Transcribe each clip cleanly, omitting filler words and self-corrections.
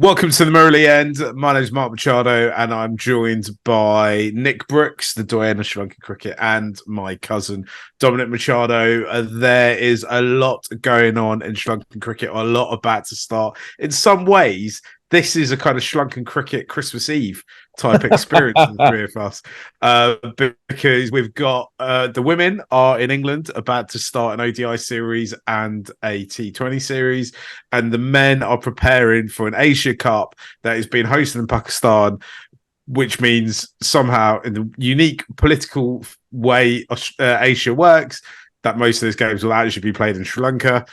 Welcome to the MURALI End. My name is Mark Machado, and I'm joined by Nick Brookes, the doyen of Sri Lankan cricket, and my cousin Dominic Machado. There is a lot going on in Sri Lankan cricket, a lot about to start. In some ways, this is a kind of Sri Lankan cricket Christmas Eve type experience for the three of us, because we've got the women are in England about to start an ODI series and a T20 series, and the men are preparing for an Asia Cup that is being hosted in Pakistan, which means somehow in the unique political way Asia works, that most of those games will actually be played in Sri Lanka.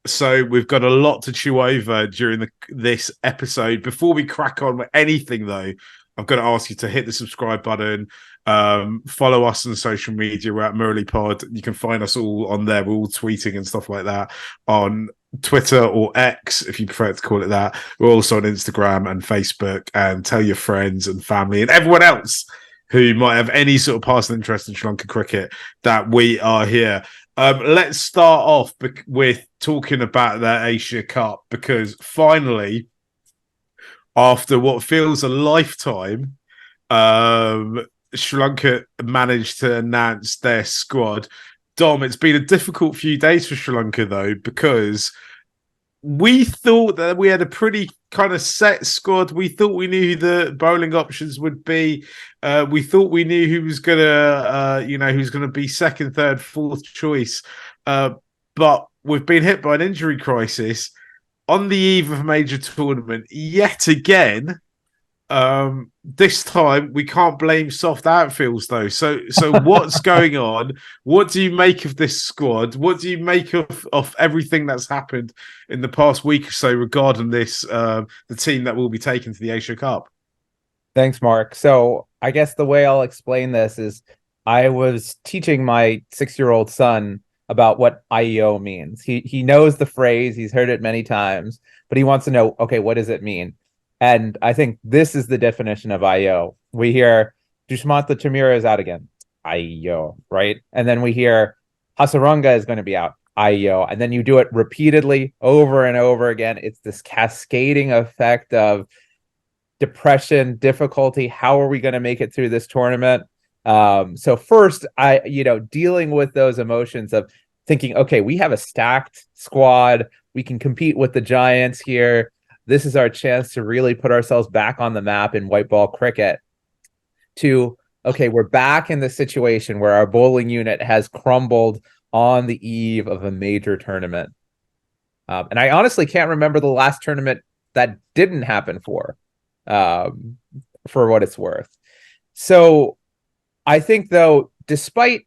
So we've got a lot to chew over during this episode. Before we crack on with anything, though, I've got to ask you to hit the subscribe button. Follow us on social media. We're at Murali Pod. You can find us all on there. We're all tweeting and stuff like that on Twitter or X, if you prefer to call it that. We're also on Instagram and Facebook. And tell your friends and family and everyone else who might have any sort of passing interest in Sri Lanka cricket that we are here. Let's start off with talking about that Asia Cup, because finally, after what feels a lifetime, Sri Lanka managed to announce their squad. Dom, it's been a difficult few days for Sri Lanka, though, because we thought that we had a pretty kind of set squad. We thought we knew who the bowling options would be. We thought we knew who was who's gonna be second, third, fourth choice. But we've been hit by an injury crisis on the eve of a major tournament yet again. This time we can't blame soft outfields though. So what's going on? What do you make of this squad? What do you make of everything that's happened in the past week or so regarding this the team that will be taken to the Asia Cup? Thanks, Mark. So I guess the way I'll explain this is I was teaching my 6-year-old son about what IEO means. He knows the phrase, he's heard it many times, but he wants to know, okay, what does it mean? And I think this is the definition of IO. We hear Dushmantha Chamira is out again, IO, right? And then we hear Hasaranga is going to be out, IO. And then you do it repeatedly over and over again. It's this cascading effect of depression, difficulty. How are we going to make it through this tournament? So first, dealing with those emotions of thinking, okay, we have a stacked squad. We can compete with the Giants here. This is our chance to really put ourselves back on the map in white ball cricket. To, okay, we're back in the situation where our bowling unit has crumbled on the eve of a major tournament. And I honestly can't remember the last tournament that didn't happen for what it's worth. So I think, though, despite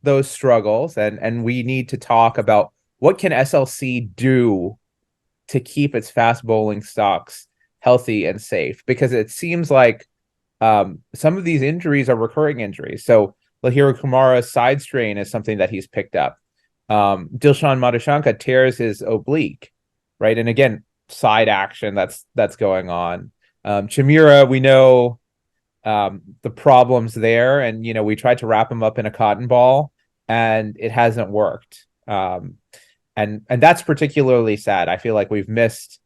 those struggles, and we need to talk about what can SLC do to keep its fast bowling stocks healthy and safe, because it seems like some of these injuries are recurring injuries. So Lahira Kumara's side strain is something that he's picked up. Dilshan Madhushanka tears his oblique, right? And again, side action that's going on. Chamira, we know the problems there, and we tried to wrap him up in a cotton ball, and it hasn't worked. And that's particularly sad. I feel like we've missed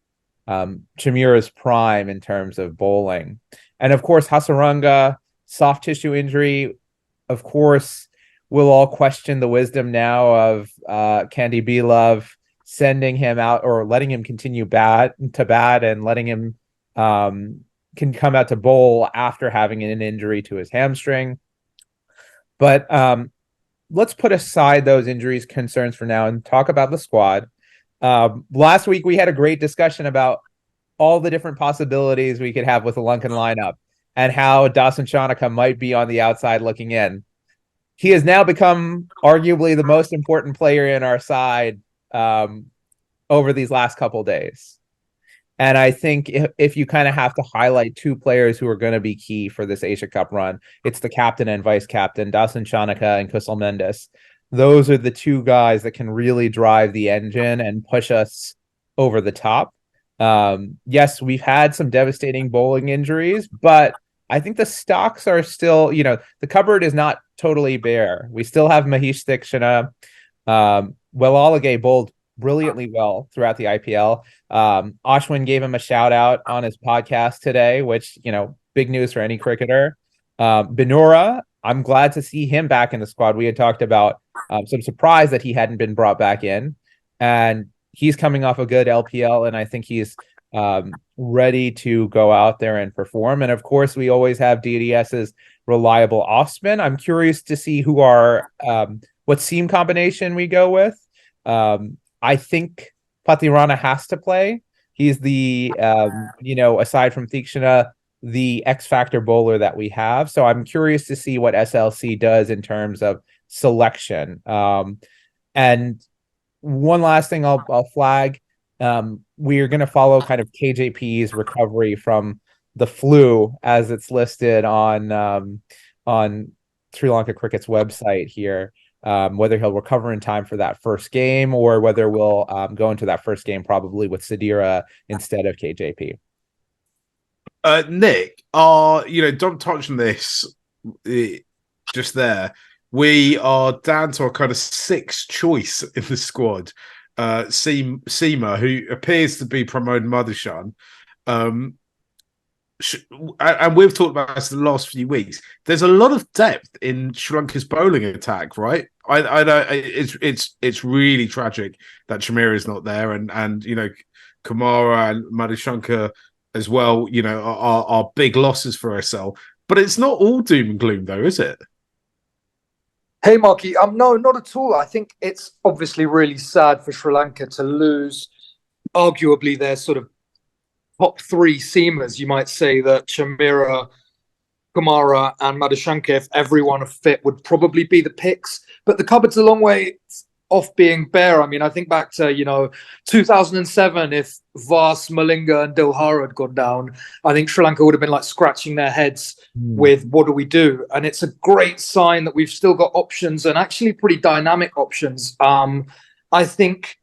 Chamira's prime in terms of bowling. And of course, Hasaranga, soft tissue injury. Of course, we'll all question the wisdom now of Candy B. Love sending him out or letting him continue bat and letting him can come out to bowl after having an injury to his hamstring. But let's put aside those injuries concerns for now and talk about the squad. Last week, we had a great discussion about all the different possibilities we could have with the Lankan lineup and how Dasan Chanaka might be on the outside looking in. He has now become arguably the most important player in our side over these last couple days. And I think if you kind of have to highlight two players who are going to be key for this Asia Cup run, it's the captain and vice captain, Dasan Chanaka and Kusal Mendes. Those are the two guys that can really drive the engine and push us over the top. Yes, we've had some devastating bowling injuries, but I think the stocks are still, the cupboard is not totally bare. We still have Mahesh Dikshana. Well, Alagay bowled brilliantly well throughout the IPL. Ashwin gave him a shout out on his podcast today, which, big news for any cricketer. Benura, I'm glad to see him back in the squad. We had talked about some surprise that he hadn't been brought back in, and he's coming off a good LPL, and I think he's ready to go out there and perform. And of course, we always have DDS's reliable offspin. I'm curious to see what seam combination we go with. I think Patirana has to play. He's the aside from Thikshana, the X factor bowler that we have. So I'm curious to see what SLC does in terms of selection. And one last thing I'll flag. We're going to follow kind of KJP's recovery from the flu as it's listed on Sri Lanka Cricket's website here. Whether he'll recover in time for that first game or whether we'll go into that first game probably with Sadira instead of KJP. Nick, don't touch on this just there. We are down to our kind of sixth choice in the squad. Seema, who appears to be Pramod Madhushan. And we've talked about this the last few weeks. There's a lot of depth in Sri Lanka's bowling attack, right? I know it's really tragic that Shamira is not there, and Kumara and Madhushankar as well. Are big losses for SL, but it's not all doom and gloom, though, is it? Hey, Marky. No, not at all. I think it's obviously really sad for Sri Lanka to lose, arguably, their sort of top three seamers. You might say that Chamira, Kumara, and Madhushankar, if everyone are fit, would probably be the picks. But the cupboard's a long way off being bare. I mean, I think back to 2007. If Vas, Malinga, and Dilhara had gone down, I think Sri Lanka would have been like scratching their heads with what do we do? And it's a great sign that we've still got options, and actually pretty dynamic options. I think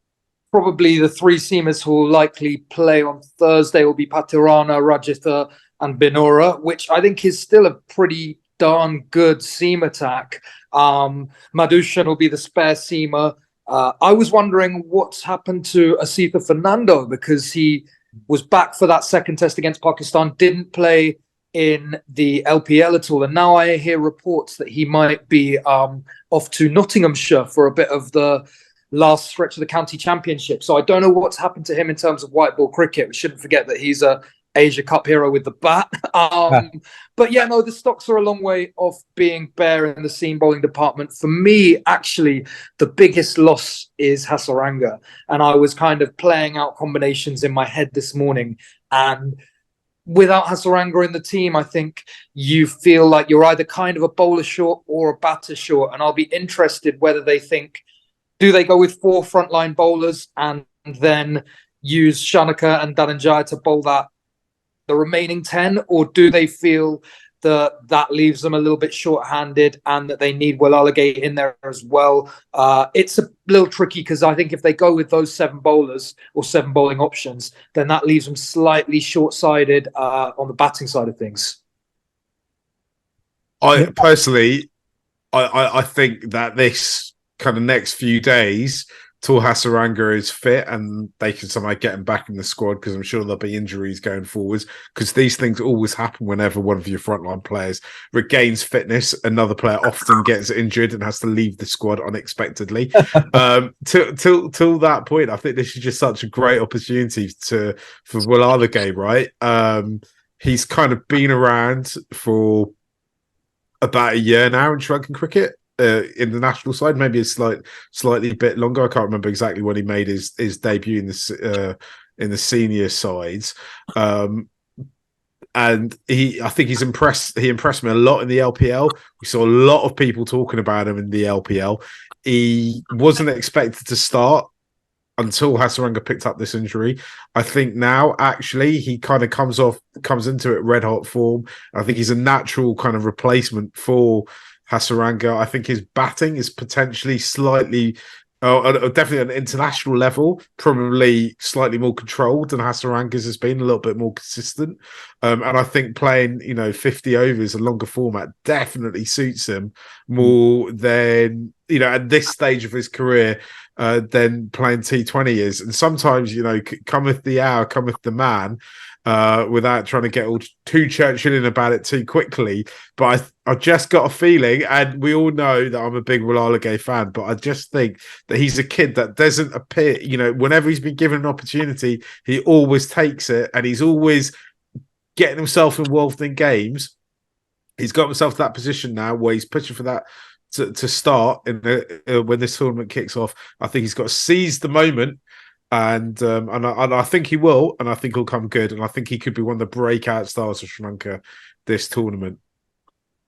probably the three seamers who will likely play on Thursday will be Patirana, Rajitha, and Benura, which I think is still a pretty darn good seam attack. Madhushan will be the spare seamer. I was wondering what's happened to Asitha Fernando, because he was back for that second test against Pakistan, didn't play in the LPL at all. And now I hear reports that he might be off to Nottinghamshire for a bit of the last stretch of the county championship. So I don't know what's happened to him in terms of white ball cricket. We shouldn't forget that he's a Asia Cup hero with the bat. But yeah, no, the stocks are a long way off being bare in the seam bowling department. For me, actually, the biggest loss is Hasaranga. And I was kind of playing out combinations in my head this morning. And without Hasaranga in the team, I think you feel like you're either kind of a bowler short or a batter short. And I'll be interested whether they think, do they go with 4 frontline bowlers and then use Shanaka and Dhananjaya to bowl the remaining 10, or do they feel that leaves them a little bit short-handed and that they need Will Alagate in there as well? It's a little tricky, because I think if they go with those 7 bowlers or 7 bowling options, then that leaves them slightly short-sided on the batting side of things. I personally, I think that this kind of next few days till Hasaranga is fit and they can somehow get him back in the squad, because I'm sure there'll be injuries going forwards, because these things always happen whenever one of your frontline players regains fitness. Another player often gets injured and has to leave the squad unexpectedly. Till that point, I think this is just such a great opportunity for Will Alagate, right? He's kind of been around for about a year now in Sri Lankan cricket. In the national side, maybe a slightly bit longer. I can't remember exactly when he made his debut in the senior sides. And I think he's impressed. He impressed me a lot in the LPL. We saw a lot of people talking about him in the LPL. He wasn't expected to start until Hasaranga picked up this injury. I think now actually he kind of comes into it red hot form. I think he's a natural kind of replacement for Hasaranga. I think his batting is potentially slightly, definitely on an international level, probably slightly more controlled than Hasaranga's has been, a little bit more consistent. And I think playing, 50 overs, a longer format, definitely suits him more than, at this stage of his career, than playing T20 is. And sometimes, cometh the hour, cometh the man, without trying to get all too Churchillian about it too quickly. But I just got a feeling, and we all know that I'm a big Mulali fan, but I just think that he's a kid that doesn't appear, whenever he's been given an opportunity, he always takes it, and he's always getting himself involved in games. He's got himself to that position now where he's pushing for that to start when this tournament kicks off. I think he's got to seize the moment, and I think he will, and I think he'll come good, and I think he could be one of the breakout stars of Sri Lanka this tournament.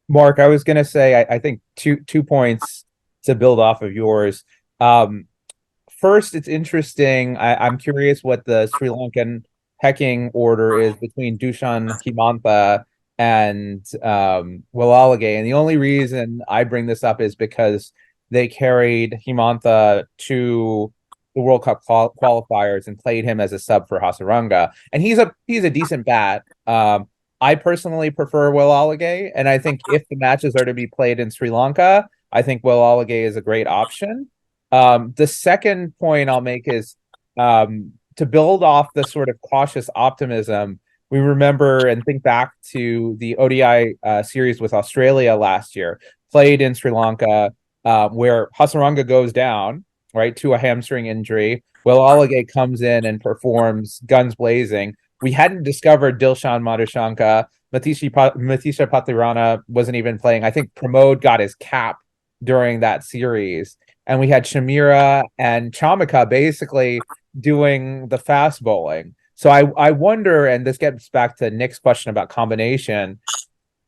Mark, I was going to say, I think two points to build off of yours. First, it's interesting. I'm curious what the Sri Lankan pecking order is between Dushan Himantha and Mulali. And the only reason I bring this up is because they carried Himantha to the World Cup qualifiers and played him as a sub for Hasaranga. And he's a decent bat. I personally prefer Mulali, and I think if the matches are to be played in Sri Lanka, I think Mulali is a great option. The second point I'll make is to build off the sort of cautious optimism. We remember and think back to the ODI series with Australia last year, played in Sri Lanka, where Hasaranga goes down, right, to a hamstring injury. Mulali comes in and performs guns blazing. We hadn't discovered Dilshan Madhushanka. Matisha Patirana wasn't even playing. I think Pramod got his cap during that series. And we had Shamira and Chamika basically doing the fast bowling. So I wonder, and this gets back to Nick's question about combination,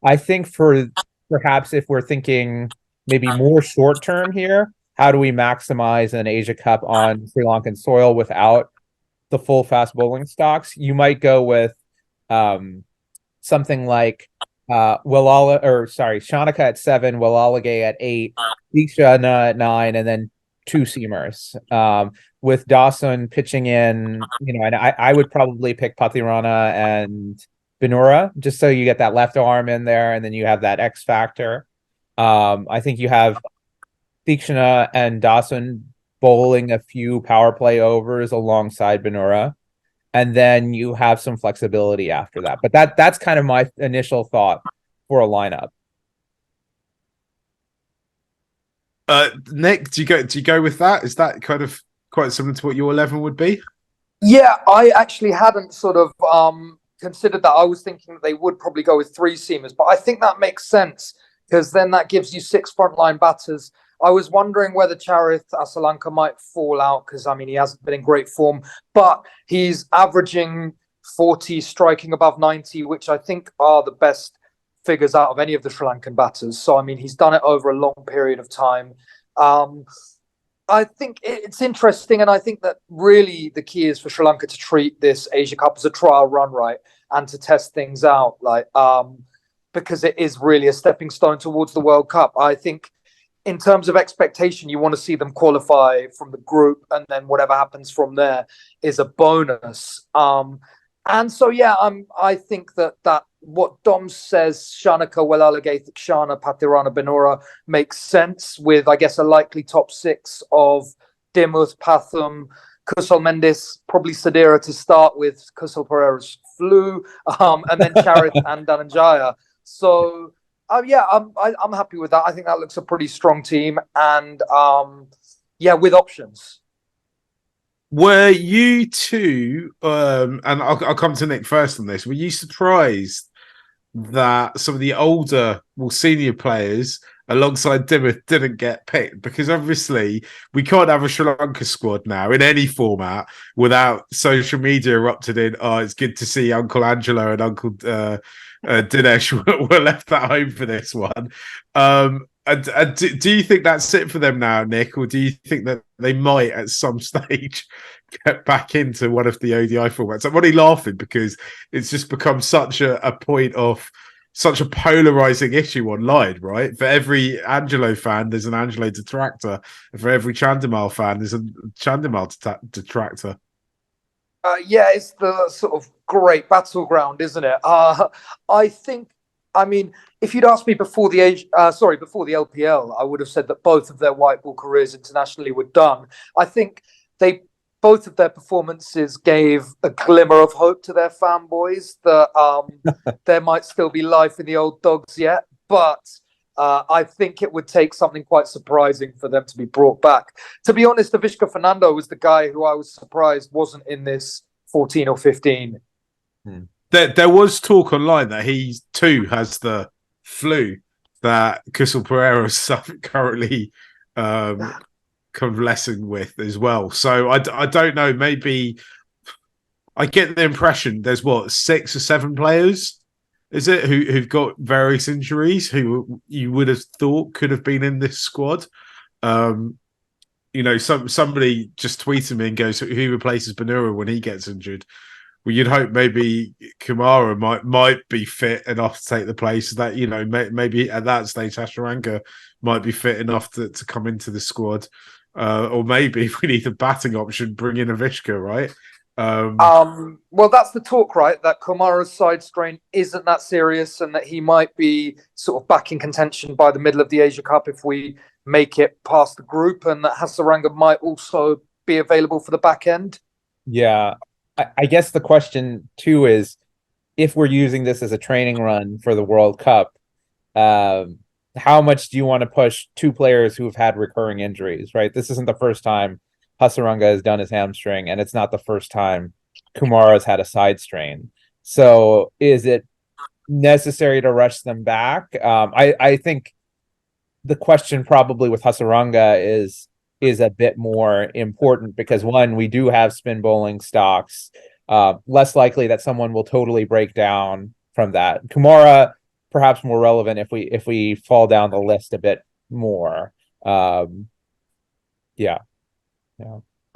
I think perhaps if we're thinking maybe more short term here, how do we maximize an Asia Cup on Sri Lankan soil without the full fast bowling stocks? You might go with something like Shanika at 7, Mulali at 8, Diksha at 9, and then 2 seamers. With Dawson pitching in, and I would probably pick Patirana and Binura, just so you get that left arm in there, and then you have that X factor. I think you have Diksha and Dawson bowling a few power play overs alongside Binura, and then you have some flexibility after that. But that's kind of my initial thought for a lineup. Nick, do you go with that? Is that kind of quite similar to what your 11 would be? Yeah, I actually hadn't sort of considered that. I was thinking that they would probably go with 3 seamers, but I think that makes sense because then that gives you 6 frontline batters. I was wondering whether Charith Asalanka might fall out because, he hasn't been in great form, but he's averaging 40, striking above 90, which I think are the best figures out of any of the Sri Lankan batters. So, he's done it over a long period of time. I think it's interesting, and I think that really the key is for Sri Lanka to treat this Asia Cup as a trial run, right, and to test things out, because it is really a stepping stone towards the World Cup. I think in terms of expectation, you want to see them qualify from the group, and then whatever happens from there is a bonus. And so, I think that what Dom says, Shanika, Mulali, Thikshana, Patirana, Binura, makes sense with, I guess, a likely top 6 of Dimuth, Pathum, Kusal Mendes, probably Sadira to start with, Kusal Pereira's flu, and then Charith and Dhananjaya. So, I'm happy with that. I think that looks a pretty strong team, and with options. Were you two, and I'll come to Nick first on this, were you surprised that some of the older, more senior players alongside Dimuth didn't get picked? Because obviously we can't have a Sri Lanka squad now in any format without social media erupted in, it's good to see Uncle Angelo and Uncle Dinesh were left at home for this one. Do you think that's it for them now, Nick, or do you think that they might at some stage get back into one of the ODI formats? I'm only laughing because it's just become such a point of such a polarizing issue online, right? For every Angelo fan, there's an Angelo detractor. And for every Chandimal fan, there's a Chandimal detractor. It's the sort of great battleground, isn't it? I think I mean, if you'd asked me before the before the LPL, I would have said that both of their white ball careers internationally were done. I think both of their performances gave a glimmer of hope to their fanboys that there might still be life in the old dogs yet. But I think it would take something quite surprising for them to be brought back. To be honest, Avishka Fernando was the guy who I was surprised wasn't in this 14 or 15. There was talk online that he too has the flu that Crystal Pereira is currently convalescing with as well. So I don't know. Maybe I get the impression there's 6 or 7 players, is it, who've got various injuries who you would have thought could have been in this squad. Somebody just tweeted me and goes, "Who replaces Banura when he gets injured?" Well, you'd hope maybe Kumara might be fit enough to take the place. That maybe at that stage Hasharanka might be fit enough to come into the squad, or maybe if we need a batting option, bring in Avishka, right? Well, that's the talk, right? That Kumara's side strain isn't that serious, and that he might be sort of back in contention by the middle of the Asia Cup if we make it past the group, and that Hasaranga might also be available for the back end. Yeah. I guess the question too is, if we're using this as a training run for the World Cup, how much do you want to push 2 players who have had recurring injuries, right? This isn't the first time Hasaranga has done his hamstring, and it's not the first time Kumara's had a side strain. So is it necessary to rush them back? I think the question probably with Hasaranga is a bit more important because, one, we do have spin bowling stocks. Less likely that someone will totally break down from that. Kumara, perhaps more relevant if we fall down the list a bit more. Yeah.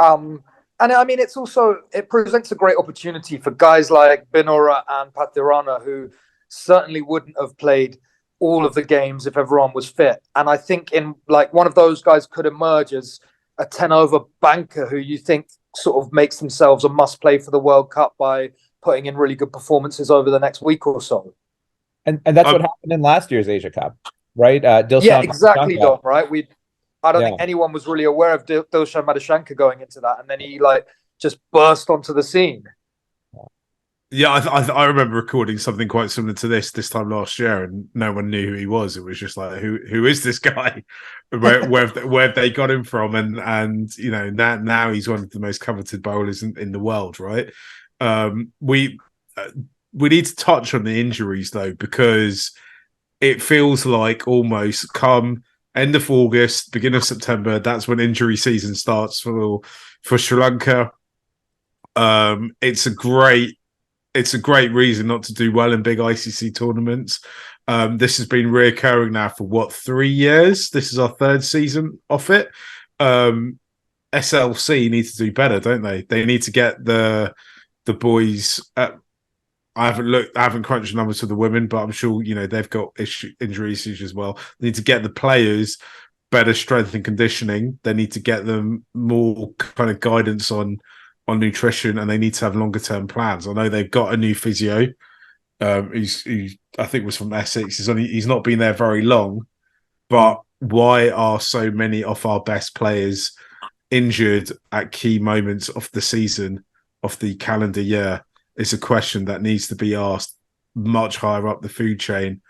And I mean, it presents a great opportunity for guys like Benora and Patirana, who certainly wouldn't have played all of the games if everyone was fit. And I think one of those guys could emerge as a 10-over banker who you think sort of makes themselves a must-play for the World Cup by putting in really good performances over the next week or so. And that's what happened in last year's Asia Cup, right? Yeah, exactly, Dom, right? I don't think anyone was really aware of Dilshan Madashanka going into that, and then he just burst onto the scene. Yeah, I remember recording something quite similar to this time last year, and no one knew who he was. It was just like, who is this guy? Where have they got him from? And now he's one of the most coveted bowlers in the world, right? We need to touch on the injuries though, because it feels like almost come end of August, beginning of September, that's when injury season starts for Sri Lanka. It's a great reason not to do well in big ICC tournaments. This has been reoccurring now for 3 years? This is our 3rd season off it. SLC need to do better, don't they? They need to get the boys. I haven't crunched numbers for the women, but I'm sure they've got injury issues as well. They need to get the players better strength and conditioning. They need to get them more kind of guidance on nutrition, and they need to have longer term plans. I know they've got a new physio. Who I think was from Essex. He's not been there very long, but why are so many of our best players injured at key moments of the season, of the calendar year? It's a question that needs to be asked much higher up the food chain,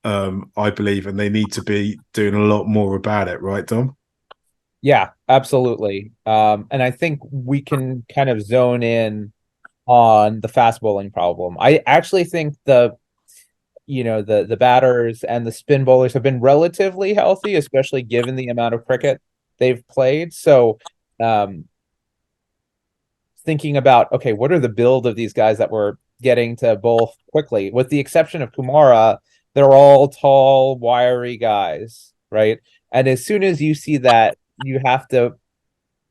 I believe, and they need to be doing a lot more about it, right, Dom? Yeah, absolutely. And I think we can kind of zone in on the fast bowling problem. I actually think the batters and the spin bowlers have been relatively healthy, especially given the amount of cricket they've played. So thinking about, okay, what are the build of these guys that we're getting to bowl quickly? With the exception of Kumara, they're all tall, wiry guys, right? And as soon as you see that, you have to,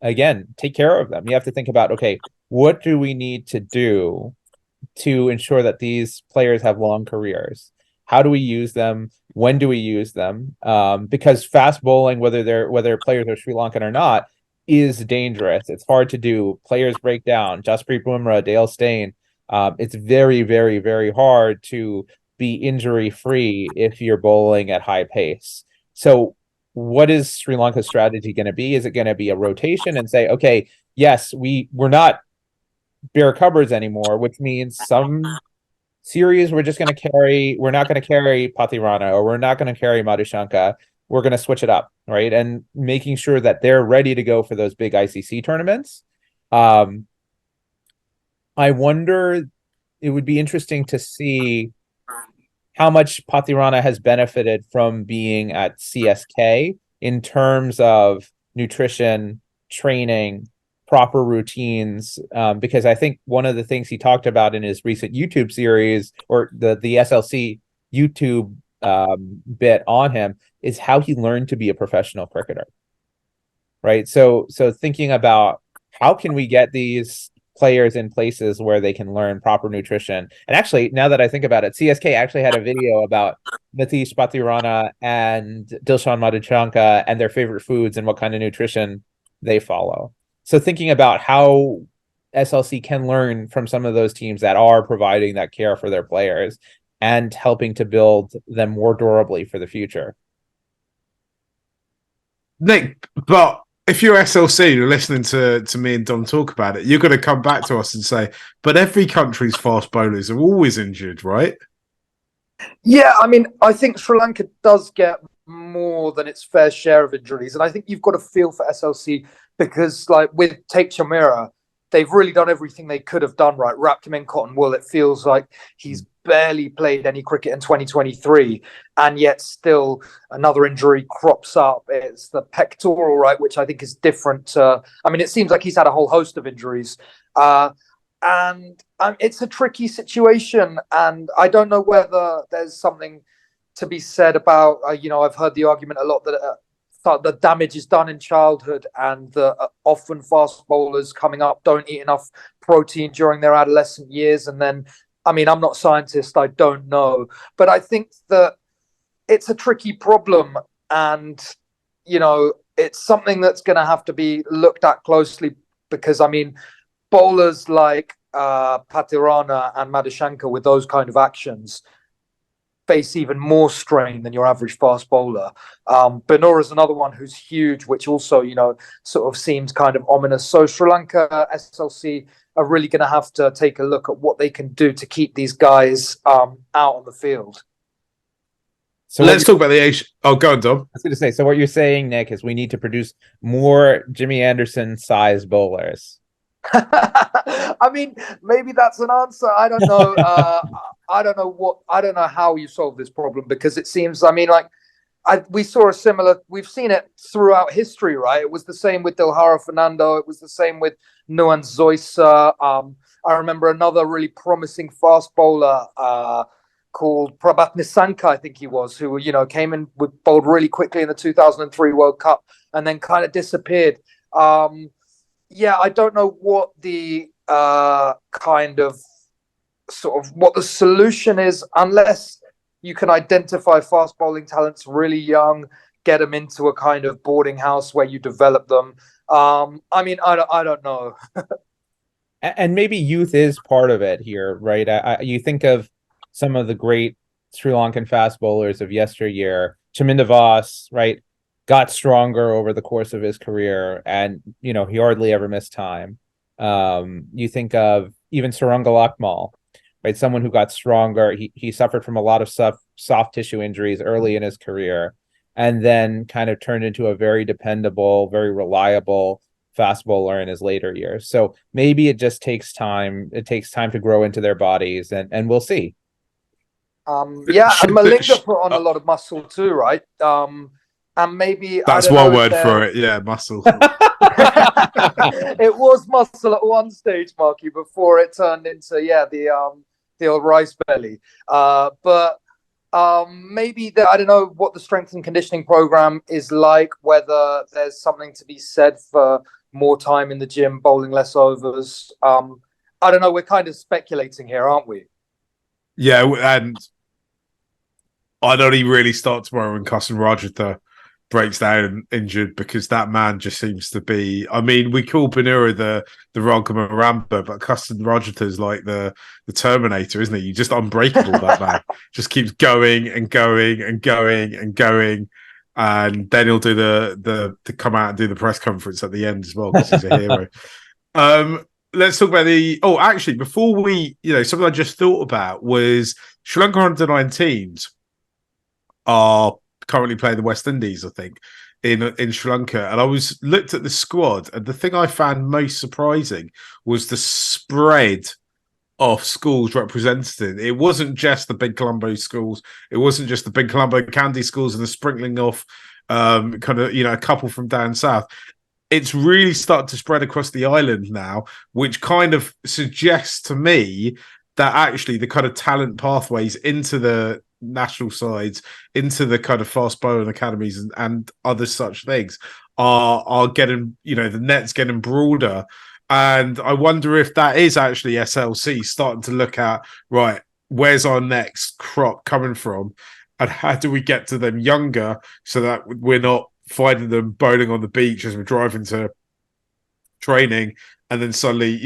again, take care of them. You have to think about, okay, what do we need to do to ensure that these players have long careers? How do we use them? When do we use them? Because fast bowling, whether players are Sri Lankan or not, is dangerous. It's hard to do. Players break down. Jasprit Bumrah, Dale Steyn. It's very, very, very hard to be injury free if you're bowling at high pace. So what is Sri Lanka's strategy going to be? Is it going to be a rotation and say, okay, yes, we're not bare cupboards anymore, which means some series we're not going to carry Patirana, or we're not going to carry Madhushanka. We're going to switch it up, right? And making sure that they're ready to go for those big ICC tournaments. I wonder, it would be interesting to see how much Patirana has benefited from being at CSK in terms of nutrition, training, proper routines, because I think one of the things he talked about in his recent YouTube series, or the SLC YouTube bit on him, is how he learned to be a professional cricketer, right? So thinking about how can we get these players in places where they can learn proper nutrition. And actually, now that I think about it, CSK actually had a video about Nitish Patirana and Dilshan Madhushanka and their favorite foods and what kind of nutrition they follow. So thinking about how SLC can learn from some of those teams that are providing that care for their players and helping to build them more durably for the future. Nick, but if you're SLC, you're listening to me and Dom talk about it, you're going to come back to us and say, but every country's fast bowlers are always injured, right? Yeah, I mean, I think Sri Lanka does get more than its fair share of injuries. And I think you've got to feel for SLC because, like, with Take Chamira, they've really done everything they could have done right, wrapped him in cotton wool. It feels like he's barely played any cricket in 2023, and yet still another injury crops up. It's the pectoral, right, which I think is different. I mean, it seems like he's had a whole host of injuries. And it's a tricky situation. And I don't know whether there's something to be said about, I've heard the argument a lot that the damage is done in childhood, and the often fast bowlers coming up don't eat enough protein during their adolescent years. And then, I mean, I'm not a scientist, I don't know, but I think that it's a tricky problem, and it's something that's going to have to be looked at closely, because I mean, bowlers like Patirana and Madhushanka with those kind of actions face even more strain than your average fast bowler. Benora is another one who's huge, which also, sort of seems kind of ominous. So Sri Lanka, SLC are really going to have to take a look at what they can do to keep these guys out on the field. So let's talk about the Asia. Oh, go on, Dom. I was going to say, so what you're saying, Nick, is we need to produce more Jimmy Anderson-sized bowlers. I mean, maybe that's an answer. I don't know. I don't know how you solve this problem, because it seems, I mean, like we've seen it throughout history, right? It was the same with Dilhara Fernando. It was the same with Nuan Zoysa. I remember another really promising fast bowler called Prabhat Nisanka, I think he was, who, came in with bowled really quickly in the 2003 World Cup and then kind of disappeared. Yeah, I don't know what the kind of sort of what the solution is, unless you can identify fast bowling talents really young, get them into a kind of boarding house where you develop them. I mean, I don't know. And maybe youth is part of it here, right? You think of some of the great Sri Lankan fast bowlers of yesteryear, Chaminda Vaas, right? Got stronger over the course of his career, and he hardly ever missed time. You think of even Saranga Lakmal, right? Someone who got stronger. He suffered from a lot of soft tissue injuries early in his career, and then kind of turned into a very dependable, very reliable fast bowler in his later years. So maybe it just takes time. It takes time to grow into their bodies, and we'll see. Yeah, and Malinga put on a lot of muscle too, right? And maybe that's one word for it. Yeah, muscle. It was muscle at one stage, Marky, before it turned into the old rice belly. But maybe I don't know what the strength and conditioning program is like. Whether there's something to be said for more time in the gym, bowling less overs. I don't know. We're kind of speculating here, aren't we? Yeah, and I'd only really start tomorrow when Kasan Rajatha breaks down injured, because that man just seems to be. I mean, we call Banura the Ronka Rambo, but Custom Rajata's like the Terminator, isn't he? You just unbreakable. That man just keeps going and going and going and going, and then he'll do the come out and do the press conference at the end as well, because he's a hero. Let's talk about actually, before we, something I just thought about was Sri Lanka under 19s are currently playing the West Indies, I think, in Sri Lanka. And I looked at the squad, and the thing I found most surprising was the spread of schools represented. It wasn't just the big Colombo schools. It wasn't just the big Colombo Candy schools and the sprinkling of a couple from down south. It's really started to spread across the island now, which kind of suggests to me that actually the kind of talent pathways into the national sides, into the kind of fast bowling academies and other such things are getting, the net's getting broader. And I wonder if that is actually SLC starting to look at, right, where's our next crop coming from, and how do we get to them younger so that we're not finding them bowling on the beach as we're driving to training, and then suddenly,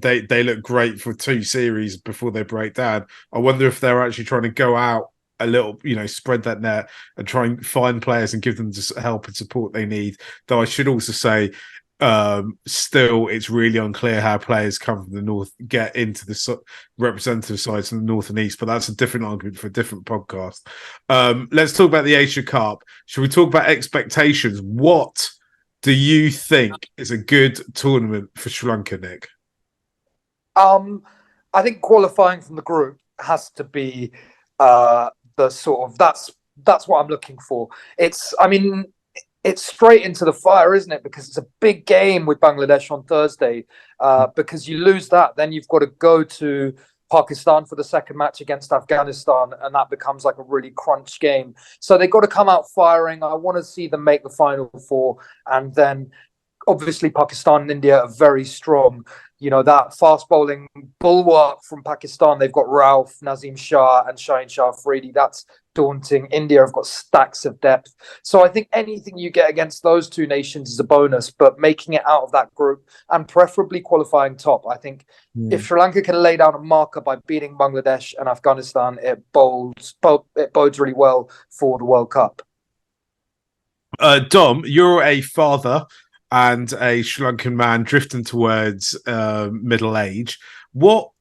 they look great for 2 series before they break down. I wonder if they're actually trying to go out a little, spread that net and try and find players and give them the help and support they need. Though I should also say, still, it's really unclear how players come from the north get into the representative sides from the north and east, but that's a different argument for a different podcast. Let's talk about the Asia Cup. Should we talk about expectations? What do you think is a good tournament for Sri Lanka, Nick? I think qualifying from the group has to be the sort of that's what I'm looking for. It's straight into the fire, isn't it? Because it's a big game with Bangladesh on Thursday. Because you lose that, then you've got to go to Pakistan for the second match against Afghanistan, and that becomes like a really crunch game. So they've got to come out firing. I want to see them make the Final Four, and then obviously Pakistan and India are very strong. That fast bowling bulwark from Pakistan, they've got Rauf, Nazim Shah and Shaheen Shah Afridi. That's daunting. India have got stacks of depth. So I think anything you get against those 2 nations is a bonus, but making it out of that group and preferably qualifying top. I think if Sri Lanka can lay down a marker by beating Bangladesh and Afghanistan, it bodes really well for the World Cup. Dom, you're a father and a Sri Lankan man drifting towards middle age. What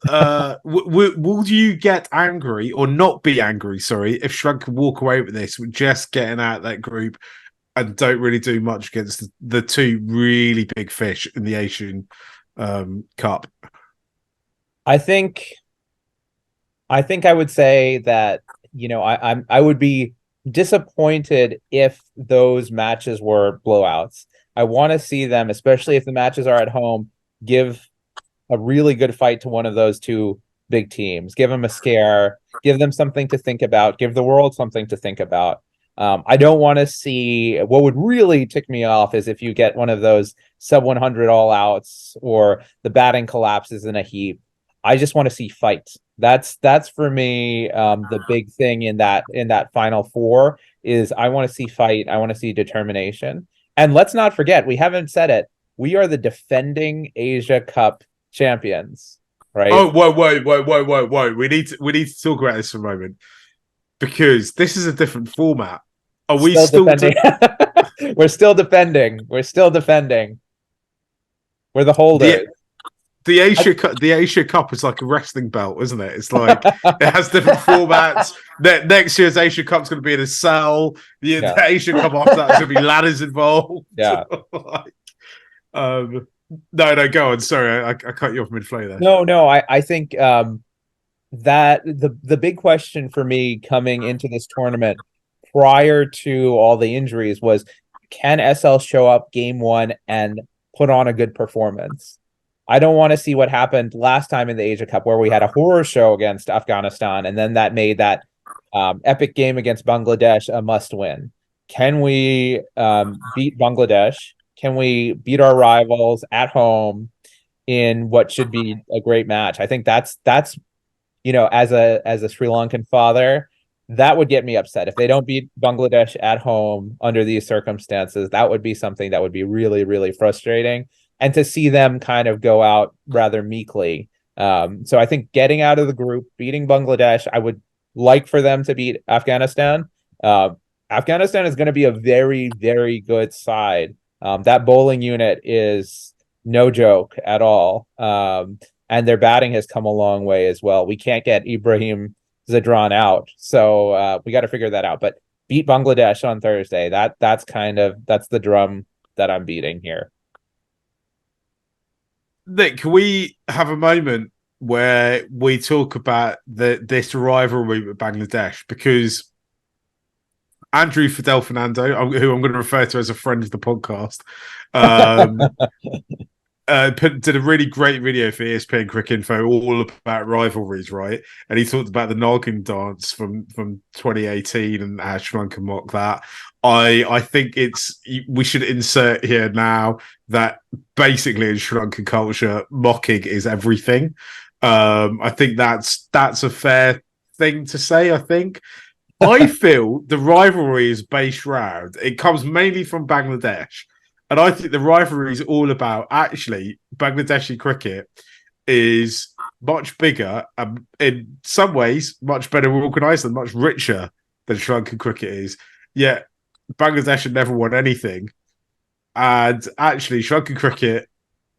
will you get angry or not be angry? Sorry, if Sri Lanka walk away with this, with just getting out of that group and don't really do much against the 2 really big fish in the Asian Cup? I think I would say that I would be disappointed if those matches were blowouts. I want to see them, especially if the matches are at home, give a really good fight to one of those 2 big teams. Give them a scare. Give them something to think about. Give the world something to think about. I don't want to see. What would really tick me off is if you get one of those sub 100 all outs or the batting collapses in a heap. I just want to see fights. That's for me the big thing in that Final Four is I want to see fight. I want to see determination. And let's not forget, we haven't said it. We are the defending Asia Cup champions, right? Oh, whoa! We need to talk about this for a moment, because this is a different format. Are we still defending? We're still defending. We're the holders. The Asia Cup is like a wrestling belt, isn't it? It's like it has different formats. Next year's Asia Cup's going to be in a cell. The Asia Cup after that is going to be ladders involved. Yeah. No, go on. Sorry, I cut you off mid-flow there. No. I think that the big question for me coming into this tournament prior to all the injuries was, can SL show up game 1 and put on a good performance? I don't want to see what happened last time in the Asia Cup where we had a horror show against Afghanistan, and then that made that epic game against Bangladesh a must-win. Can we beat Bangladesh? Can we beat our rivals at home in what should be a great match? I think that's as a Sri Lankan father, that would get me upset. If they don't beat Bangladesh at home under these circumstances, that would be something that would be really, really frustrating. And to see them kind of go out rather meekly. So I think getting out of the group, beating Bangladesh, I would like for them to beat Afghanistan. Afghanistan is going to be a very, very good side. That bowling unit is no joke at all. And their batting has come a long way as well. We can't get Ibrahim Zadran out, so we got to figure that out. But beat Bangladesh on Thursday. That's the drum that I'm beating here. Nick, can we have a moment where we talk about this rivalry with Bangladesh? Because Andrew Fidel Fernando, who I'm going to refer to as a friend of the podcast, did a really great video for ESPN Cricket Info all about rivalries, right? And he talked about the Nagin dance from 2018 and how Sri Lanka mocked that. I think we should insert here now that basically in Sri Lankan culture, mocking is everything. I think that's a fair thing to say. I feel the rivalry is based around, it comes mainly from Bangladesh. And I think the rivalry is all about, actually, Bangladeshi cricket is much bigger and in some ways much better organised and much richer than Sri Lankan cricket is. Yet Bangladesh had never won anything. And actually, Sri Lankan cricket,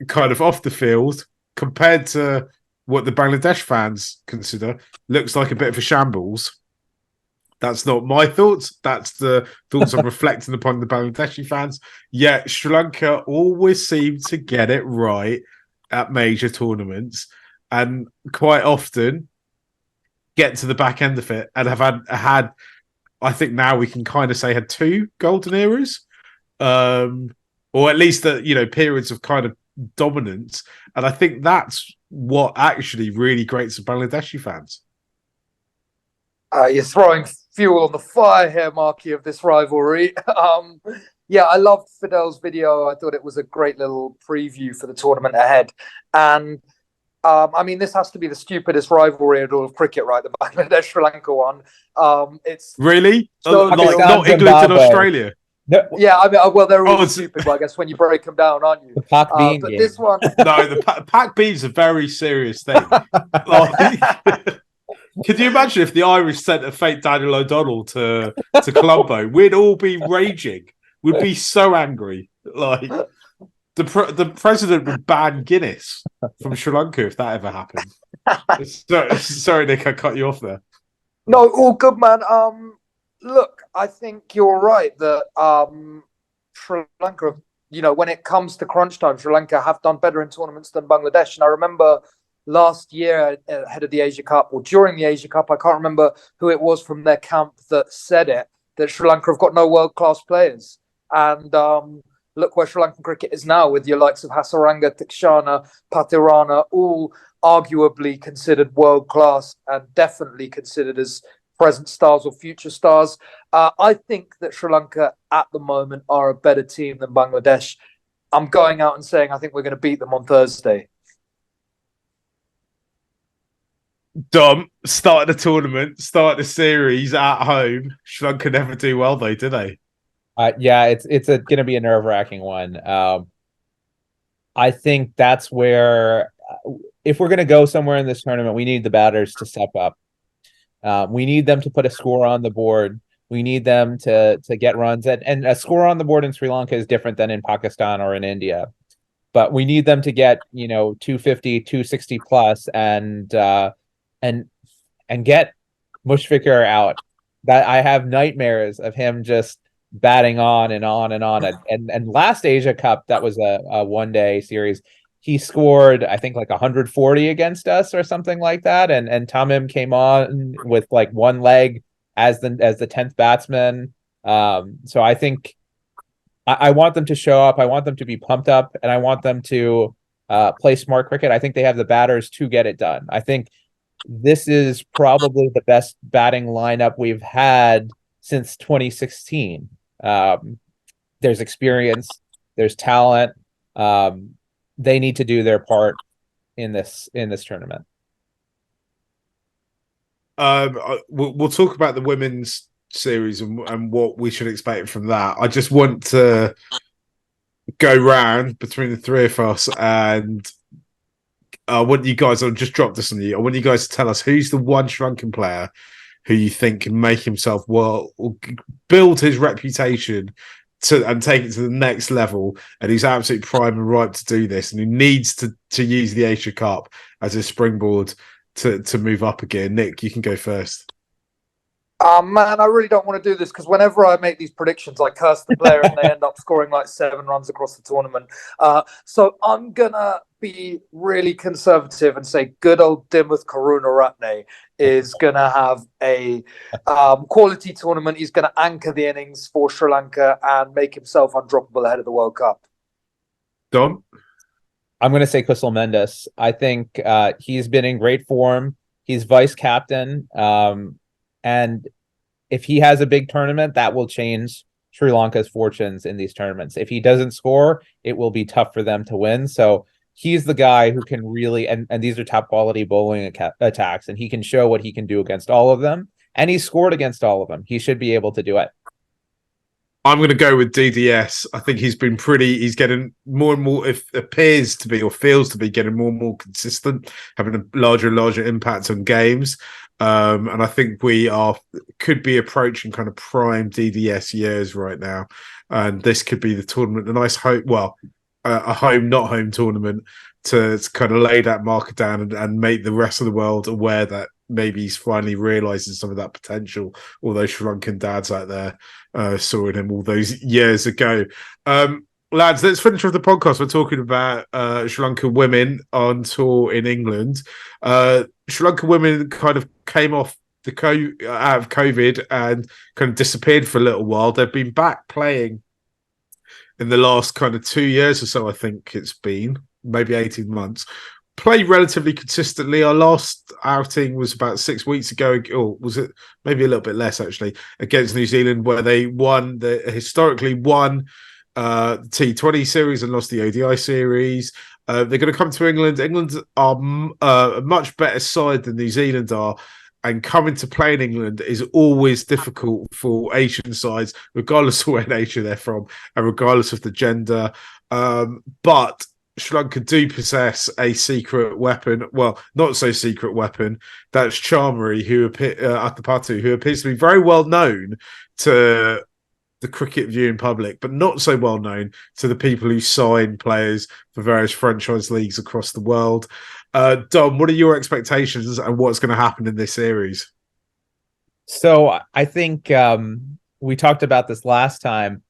kind of off the field, compared to what the Bangladesh fans consider, looks like a bit of a shambles. That's not my thoughts. That's the thoughts I'm reflecting upon the Bangladeshi fans. Yet Sri Lanka always seem to get it right at major tournaments and quite often get to the back end of it and have had I think now we can kind of say had two golden eras, or at least periods of kind of dominance. And I think that's what actually really grates the Bangladeshi fans. You're throwing fuel on the fire here, Marky, of this rivalry. Yeah, I loved Fidel's video. I thought it was a great little preview for the tournament ahead. And I mean, this has to be the stupidest rivalry in all of cricket, right? The Bangladesh-Sri Lanka one. It's really so like not England and Australia. No, yeah, I mean, well, they're all stupid, but I guess when you break them down, aren't you? The Pac Bean but game. This one, no, the Pac Bean's a very serious thing. Could you imagine if the Irish sent a fake Daniel O'Donnell to Colombo? We'd all be raging. We'd be so angry. Like the president would ban Guinness from Sri Lanka if that ever happened. Sorry, Nick, I cut you off there. No, all good, man. Look, I think you're right that Sri Lanka, when it comes to crunch time, Sri Lanka have done better in tournaments than Bangladesh. And I remember last year ahead of the Asia Cup or during the Asia Cup, I can't remember who it was from their camp that said it, that Sri Lanka have got no world-class players. And look where Sri Lankan cricket is now with your likes of Hasaranga, Thikshana, Patirana, all arguably considered world-class and definitely considered as present stars or future stars. I think that Sri Lanka at the moment are a better team than Bangladesh. I'm going out and saying I think we're going to beat them on Thursday. Dom, start the tournament, start the series at home. Sri Lanka never do well though, do they? Yeah, it's going to be a nerve-wracking one. I think that's where, if we're going to go somewhere in this tournament, we need the batters to step up. We need them to put a score on the board. We need them to get runs. And a score on the board in Sri Lanka is different than in Pakistan or in India. But we need them to get, 250, 260 plus and get Mushfiqur out. That I have nightmares of him just batting on and on and on. And last Asia Cup, that was a one-day series. He scored, I think, like 140 against us or something like that. And Tamim came on with like one leg as the 10th batsman. So I think I want them to show up. I want them to be pumped up, and I want them to play smart cricket. I think they have the batters to get it done. I think this is probably the best batting lineup we've had since 2016. There's experience, there's talent. They need to do their part in this tournament. We'll talk about the women's series and what we should expect from that. I just want to go round between the three of us, and I want you guys. I'll just drop this on you. I want you guys to tell us who's the one Sri Lankan player who you think can make himself or build his reputation and take it to the next level, and he's absolutely prime and ripe to do this, and he needs to use the Asia Cup as a springboard to move up again. Nick, you can go first. Man, I really don't want to do this because whenever I make these predictions, I curse the player and they end up scoring like 7 runs across the tournament. So I'm going to be really conservative and say good old Dimuth Karunaratne is going to have a quality tournament. He's going to anchor the innings for Sri Lanka and make himself undroppable ahead of the World Cup. Dom? I'm going to say Kusal Mendes. I think he's been in great form. He's vice captain. And if he has a big tournament, that will change Sri Lanka's fortunes in these tournaments. If he doesn't score, it will be tough for them to win. So he's the guy who can really, and these are top quality bowling attacks, and he can show what he can do against all of them. And he scored against all of them. He should be able to do it. I'm going to go with DDS. I think he's getting more and more, it appears to be or feels to be getting more and more consistent, having a larger and larger impact on games. And I think we could be approaching kind of prime DDS years right now. And this could be the tournament, a nice a home, not home tournament to kind of lay that marker down and make the rest of the world aware that maybe he's finally realizing some of that potential all those Sri Lankan dads out there saw in him all those years ago. Lads, let's finish with the podcast. We're talking about Sri Lanka women on tour in England. Sri Lanka women kind of came off out of COVID and kind of disappeared for a little while. They've been back playing in the last kind of 2 years or so, I think it's been, maybe 18 months. Play relatively consistently. Our last outing was about 6 weeks ago, or was it maybe a little bit less actually, against New Zealand, where they historically won the T20 series and lost the ODI series. They're going to come to England. England are a much better side than New Zealand are, and coming to play in England is always difficult for Asian sides, regardless of where Asia they're from and regardless of the gender. But Sri Lanka do possess a secret weapon. Well, not so secret weapon. That's Charmery, Atapatu, who appears to be very well known to the cricket viewing public, but not so well known to the people who sign players for various franchise leagues across the world. Dom, what are your expectations and what's going to happen in this series? So I think we talked about this last time.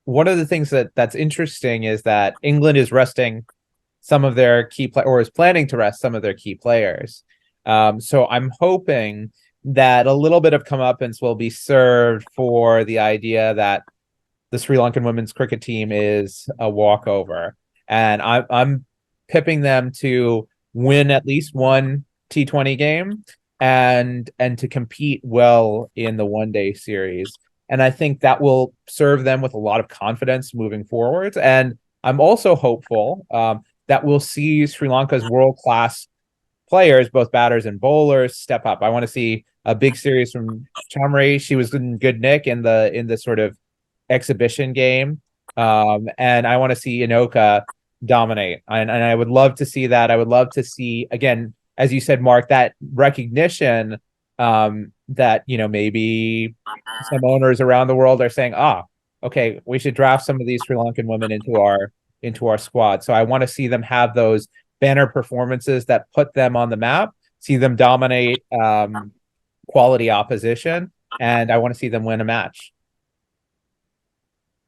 One of the things that's interesting is that England is resting some of their key or is planning to rest some of their key players. So I'm hoping that a little bit of comeuppance will be served for the idea that the Sri Lankan women's cricket team is a walkover, and I'm pipping them to win at least one T20 game and to compete well in the one-day series. And I think that will serve them with a lot of confidence moving forward. And I'm also hopeful that we'll see Sri Lanka's world-class players, both batters and bowlers, step up. I want to see a big series from Chamre. She was in good nick in the sort of exhibition game. And I want to see Inoka dominate. And I would love to see that. I would love to see, again, as you said, Mark, that recognition that, maybe some owners around the world are saying, okay, we should draft some of these Sri Lankan women into our squad. So I want to see them have those banner performances that put them on the map, see them dominate quality opposition, and I want to see them win a match.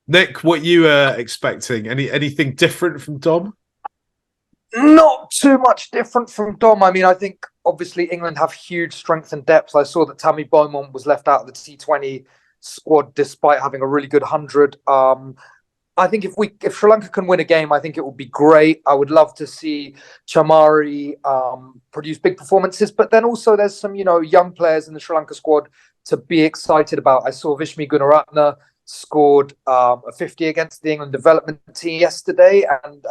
Nick, what you expecting? Anything different from Dom? Not too much different from Dom. I mean, I think obviously England have huge strength and depth. I saw that Tammy Beaumont was left out of the T20 squad despite having a really good 100. I think if Sri Lanka can win a game, I think it would be great. I would love to see Chamari produce big performances, but then also there's some young players in the Sri Lanka squad to be excited about. I saw Vishmi Gunaratne scored a 50 against the England development team yesterday, and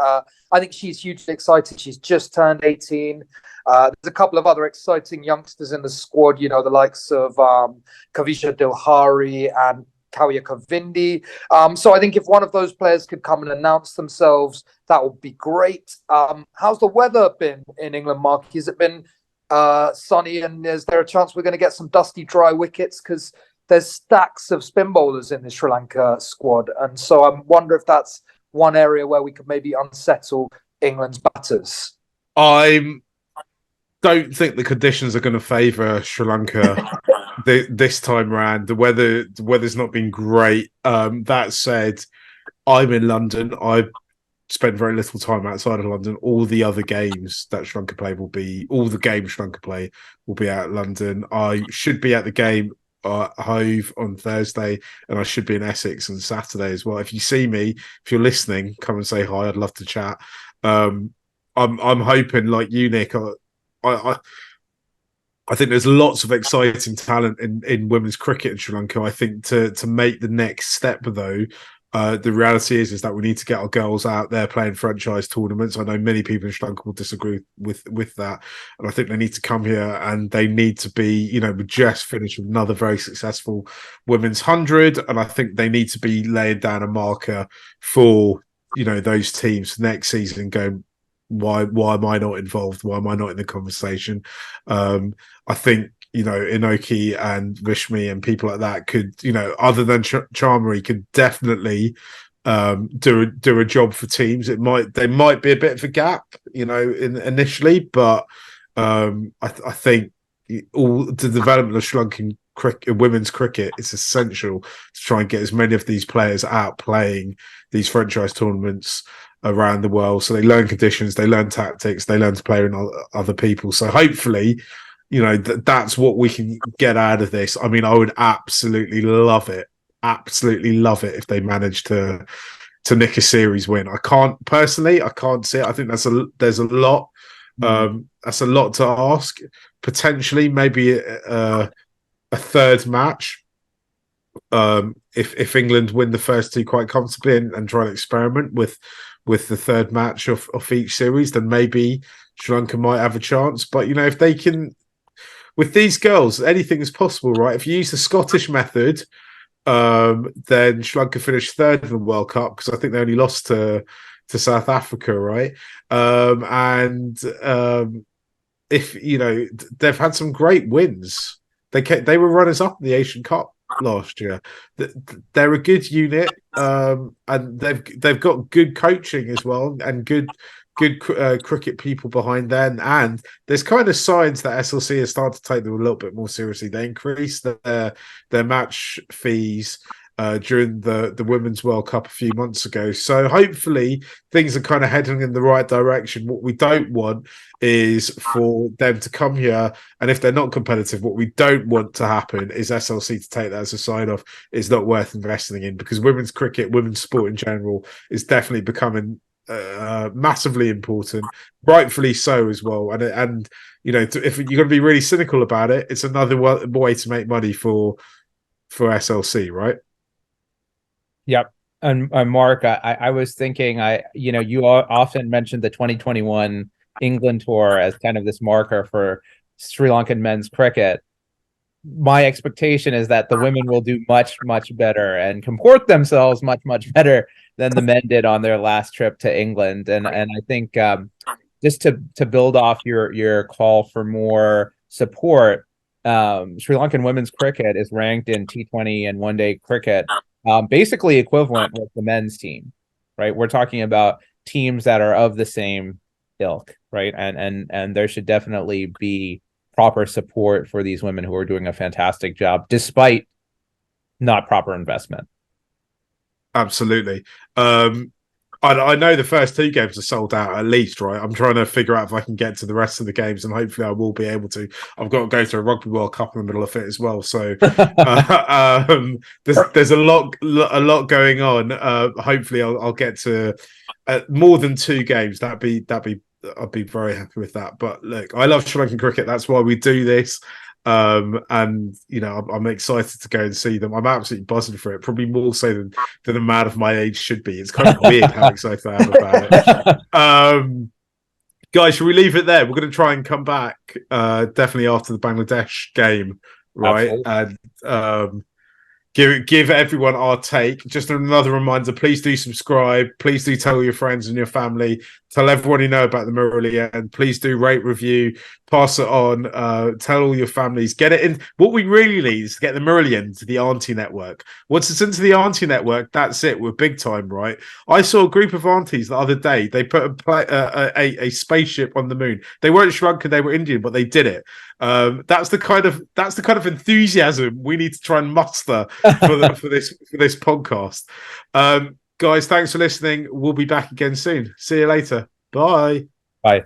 I think she's hugely exciting. She's just turned 18. There's a couple of other exciting youngsters in the squad, the likes of Kavisha Dilhari and Kauya Kavindi. So I think if one of those players could come and announce themselves, that would be great. How's the weather been in England, Mark? Has it been sunny, and is there a chance we're going to get some dusty, dry wickets? Because there's stacks of spin bowlers in the Sri Lanka squad. And so I wonder if that's one area where we could maybe unsettle England's batters. I don't think the conditions are going to favour Sri Lanka this time around. The weather's not been great. That said, I'm in London. I spend very little time outside of London. All the other games that Sri Lanka play all the games Sri Lanka play will be out of London. I should be at the game Hove on Thursday, and I should be in Essex on Saturday as well. If you see me, if you're listening, come and say hi. I'd love to chat. I'm hoping, like you, Nick. I think there's lots of exciting talent in women's cricket in Sri Lanka. I think to make the next step, though, the reality is that we need to get our girls out there playing franchise tournaments. I know many people in Sri Lanka will disagree with that, and I think they need to come here and they need to be, we just finished with another very successful women's 100, and I think they need to be laying down a marker for those teams next season, going, why am I not involved? Why am I not in the conversation? I think Inoki and Vishmi and people like that could, other than Charmery, could definitely do a job for teams. They might be a bit of a gap, initially, but I think all the development of Sri Lankan women's cricket is essential to try and get as many of these players out playing these franchise tournaments around the world, so they learn conditions, they learn tactics, they learn to play in other people. So hopefully, that's what we can get out of this. I mean, I would absolutely love it if they manage to nick a series win. I can't see it. I think there's a lot. That's a lot to ask. Potentially, maybe a third match. If England win the first two quite comfortably and try to experiment with the third match of each series, then maybe Sri Lanka might have a chance. But if they can, with these girls, anything is possible, right? If you use the Scottish method, then Sri Lanka finished third in the World Cup, because I think they only lost to South Africa, right? If they've had some great wins. They were runners up in the Asian Cup last year. They're a good unit, and they've got good coaching as well, and good cricket people behind them. And there's kind of signs that SLC has started to take them a little bit more seriously. They increased their match fees during the Women's World Cup a few months ago. So hopefully things are kind of heading in the right direction. What we don't want is for them to come here, and if they're not competitive, what we don't want to happen is SLC to take that as a sign of it's not worth investing in, because women's cricket, women's sport in general, is definitely becoming massively important, rightfully so as well. And if you're going to be really cynical about it, it's another way to make money for SLC, right? Yep. And Mark, I was thinking, you often mentioned the 2021 England tour as kind of this marker for Sri Lankan men's cricket. My expectation is that the women will do much, much better and comport themselves much, much better than the men did on their last trip to England. And I think just to build off your call for more support, Sri Lankan women's cricket is ranked in T20 and one-day cricket basically equivalent with the men's team, right? We're talking about teams that are of the same ilk, right? And there should definitely be proper support for these women who are doing a fantastic job despite not proper investment. Absolutely. I know the first two games are sold out at least, right? I'm trying to figure out if I can get to the rest of the games, and hopefully I will be able to. I've got to go to a Rugby World Cup in the middle of it as well, so there's a lot going on. Hopefully I'll get to more than two games. That'd be I'd be very happy with that. But look, I love Sri Lankan cricket. That's why we do this. And I'm excited to go and see them. I'm absolutely buzzing for it, probably more so than a man of my age should be. It's kind of weird how excited I am about it. Guys, should we leave it there? We're going to try and come back definitely after the Bangladesh game, right? Absolutely. And give everyone our take. Just another reminder, please do subscribe. Please do tell your friends and your family. Tell everyone you know about the MURALI End. Please do rate, review, pass it on. Tell all your families. Get it in. What we really need is to get the MURALI End to the Auntie Network. Once it's into the Auntie Network, that's it. We're big time, right? I saw a group of aunties the other day. They put a spaceship on the moon. They weren't Sri Lankan, they were Indian, but they did it. That's the kind of enthusiasm we need to try and muster for this podcast. Guys, thanks for listening. We'll be back again soon. See you later. Bye. Bye.